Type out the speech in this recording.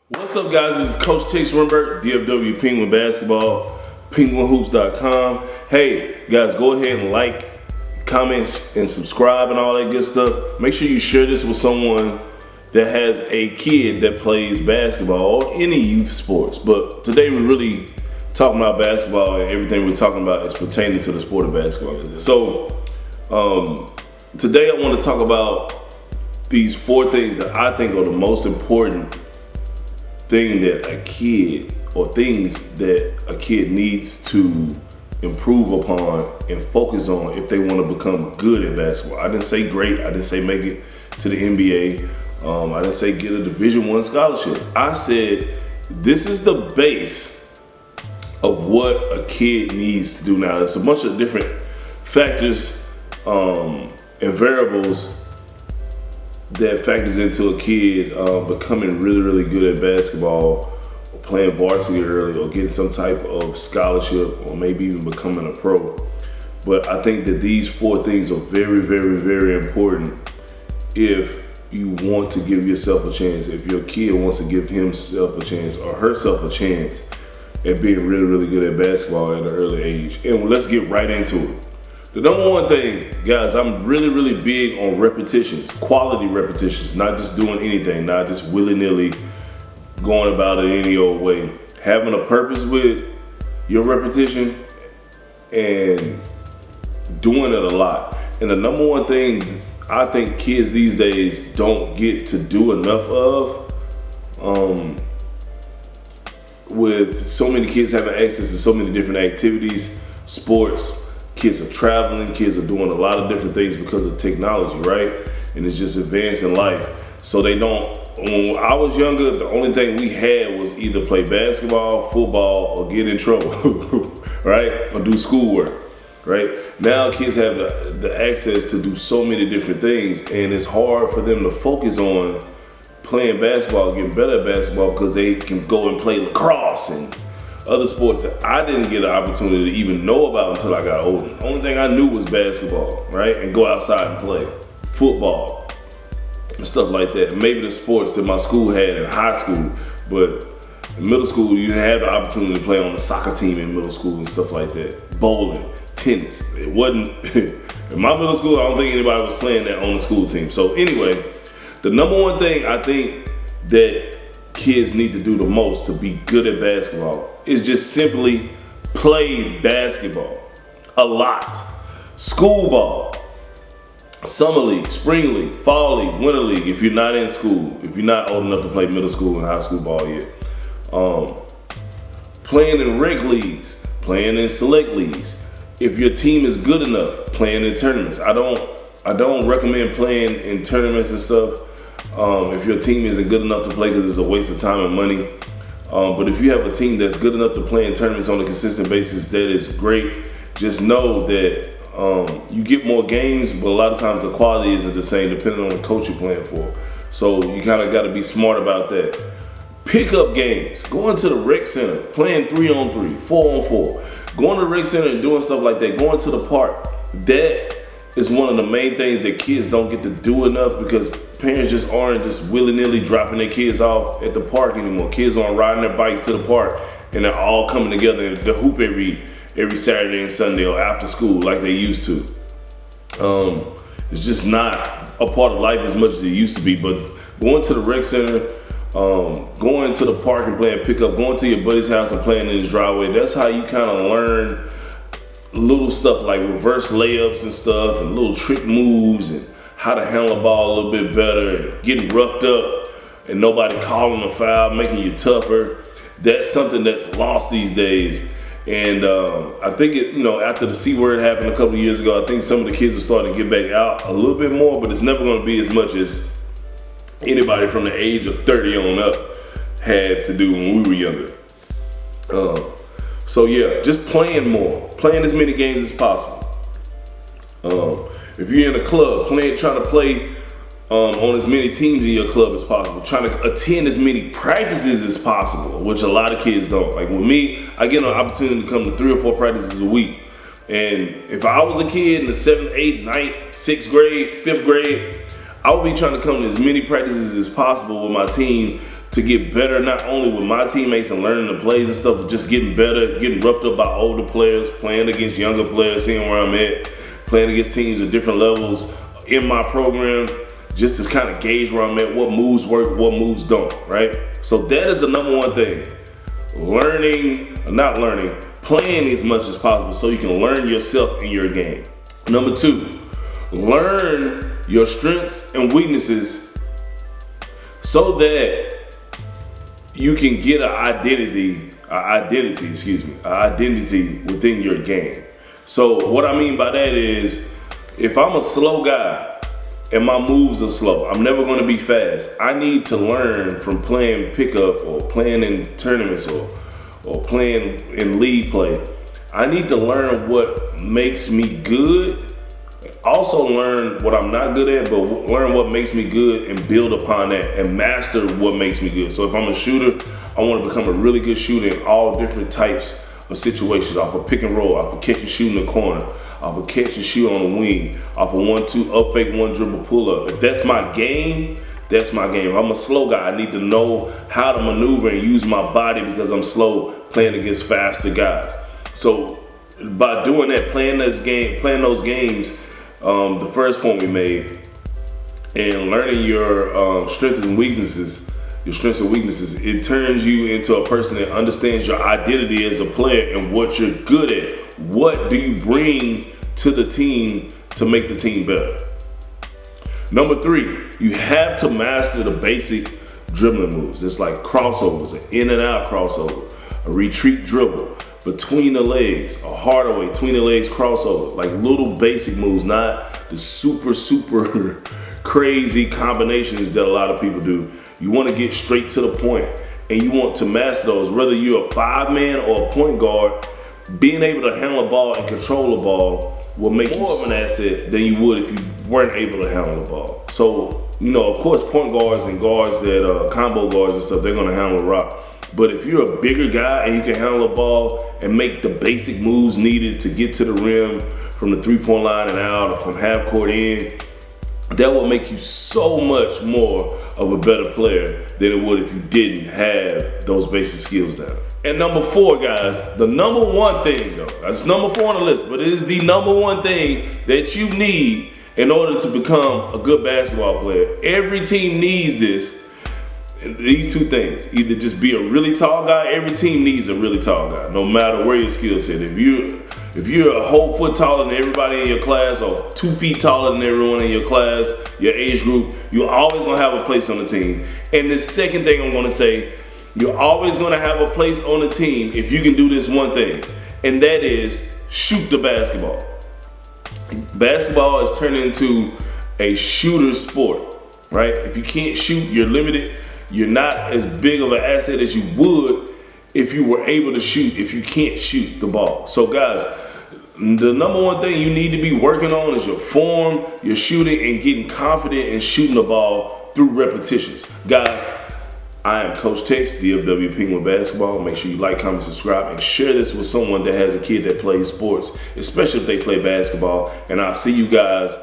What's up, guys? This is Coach Chase Renberg, DFW Penguin Basketball, Penguinhoops.com. Hey, guys, go ahead and like, comment, and subscribe and all that good stuff. Make sure you share this with someone that has a kid that plays basketball or any youth sports. But today we're really talking about basketball, and everything we're talking about is pertaining to the sport of basketball. So today I want to talk about these 4 things that I think are the most important thing that a kid, or things that a kid needs to improve upon and focus on if they want to become good at basketball. I didn't say great. I didn't say make it to the NBA. I didn't say get a Division I scholarship. I said this is the base of what a kid needs to do now. There's a bunch of different factors and variables that factors into a kid becoming really good at basketball, or playing varsity early, or getting some type of scholarship, or maybe even becoming a pro. But I think that these 4 things are very important if you want to give yourself a chance, if your kid wants to give himself a chance or herself a chance at being really good at basketball at an early age. And let's get right into it. The number 1 thing, guys, I'm really big on repetitions, quality repetitions, not just doing anything, not just willy-nilly going about it any old way. Having a purpose with your repetition and doing it a lot. And the number 1 thing I think kids these days don't get to do enough of, with so many kids having access to so many different activities, sports, kids are traveling, kids are doing a lot of different things because of technology, right? And it's just advancing life. So they don't, when I was younger, the only thing we had was either play basketball, football, or get in trouble, right? Or do schoolwork, right? Now kids have the access to do so many different things, and it's hard for them to focus on playing basketball, getting better at basketball, because they can go and play lacrosse and other sports that I didn't get an opportunity to even know about until I got older. The only thing I knew was basketball, right? And go outside and play football and stuff like that. Maybe the sports that my school had in high school, but in middle school, you didn't have the opportunity to play on the soccer team in middle school and stuff like that. Bowling, tennis. It wasn't, in my middle school, I don't think anybody was playing that on the school team. So anyway, the number 1 thing I think that kids need to do the most to be good at basketball is just simply play basketball a lot. School ball, summer league, spring league, fall league, winter league, if you're not in school, if you're not old enough to play middle school and high school ball yet. Playing in rec leagues, playing in select leagues. If your team is good enough, playing in tournaments. I don't recommend playing in tournaments and stuff if your team isn't good enough to play, because it's a waste of time and money. But if you have a team that's good enough to play in tournaments on a consistent basis, that is great. Just know that you get more games, but a lot of times the quality isn't the same depending on the coach you're playing for. So you kind of got to be smart about that. Pick up games, going to the rec center, playing 3-on-3, 4-on-4, going to the rec center and doing stuff like that, going to the park. That is one of the main things that kids don't get to do enough, because parents just aren't just willy-nilly dropping their kids off at the park anymore. Kids aren't riding their bike to the park and they're all coming together to hoop every Saturday and Sunday or after school like they used to. It's just not a part of life as much as it used to be. But going to the rec center, going to the park and playing pickup, going to your buddy's house and playing in his driveway, that's how you kind of learn little stuff like reverse layups and stuff, and little trick moves, and how to handle a ball a little bit better, and getting roughed up and nobody calling a foul, making you tougher. That's something that's lost these days. And I think after the C word happened a couple of years ago, I think some of the kids are starting to get back out a little bit more, but it's never going to be as much as anybody from the age of 30 on up had to do when we were younger. So yeah, just playing more, playing as many games as possible. If you're in a club, trying to play on as many teams in your club as possible, trying to attend as many practices as possible, which a lot of kids don't. Like with me, I get an opportunity to come to 3 or 4 practices a week. And if I was a kid in the 7th, 8th, 9th, 6th grade, 5th grade, I would be trying to come to as many practices as possible with my team to get better, not only with my teammates and learning the plays and stuff, but just getting better, getting roughed up by older players, playing against younger players, seeing where I'm at, playing against teams at different levels in my program, just to kind of gauge where I'm at, what moves work, what moves don't, right? So that is the number one thing. Playing as much as possible so you can learn yourself in your game. Number two, learn your strengths and weaknesses so that you can get an identity within your game. So what I mean by that is, if I'm a slow guy and my moves are slow, I'm never gonna be fast. I need to learn from playing pickup or playing in tournaments or playing in league play. I need to learn what makes me good. Also learn what I'm not good at, but learn what makes me good and build upon that and master what makes me good. So if I'm a shooter, I want to become a really good shooter in all different types of situations, off a pick and roll, off a catch and shoot in the corner, off a catch and shoot on the wing, off a 1-2 up fake, one dribble pull up. If that's my game, that's my game. If I'm a slow guy, I need to know how to maneuver and use my body because I'm slow playing against faster guys. So by doing that, playing those games, the first point we made, and learning your strengths and weaknesses, it turns you into a person that understands your identity as a player and what you're good at. What do you bring to the team to make the team better? Number three, you have to master the basic dribbling moves. It's like crossovers, an in and out crossover, a retreat dribble, between the legs, a harder way, between the legs crossover, like little basic moves, not the super crazy combinations that a lot of people do. You want to get straight to the point and you want to master those. Whether you're a 5-man or a point guard, being able to handle a ball and control a ball will make you more of an asset than you would if you weren't able to handle the ball. So, of course, point guards and guards that combo guards and stuff, they're going to handle the rock. But if you're a bigger guy and you can handle a ball and make the basic moves needed to get to the rim from the 3-point line and out, or from half court in, that will make you so much more of a better player than it would if you didn't have those basic skills down. And number four, guys, the number one thing though, that's number 4 on the list, but it is the number one thing that you need in order to become a good basketball player. Every team needs this. These two things, either just be a really tall guy. Every team needs a really tall guy, no matter where your skill set. If you're a whole foot taller than everybody in your class, or 2 feet taller than everyone in your class, your age group, you're always gonna have a place on the team. And the second thing I'm gonna say, you're always gonna have a place on the team if you can do this one thing, and that is shoot the basketball. Basketball is turned into a shooter sport, right? If you can't shoot, you're limited. You're not as big of an asset as you would if you were able to shoot, if you can't shoot the ball. So guys, the number one thing you need to be working on is your form, your shooting, and getting confident in shooting the ball through repetitions. Guys, I am Coach Tex, DFW Penguin Basketball. Make sure you like, comment, subscribe, and share this with someone that has a kid that plays sports, especially if they play basketball. And I'll see you guys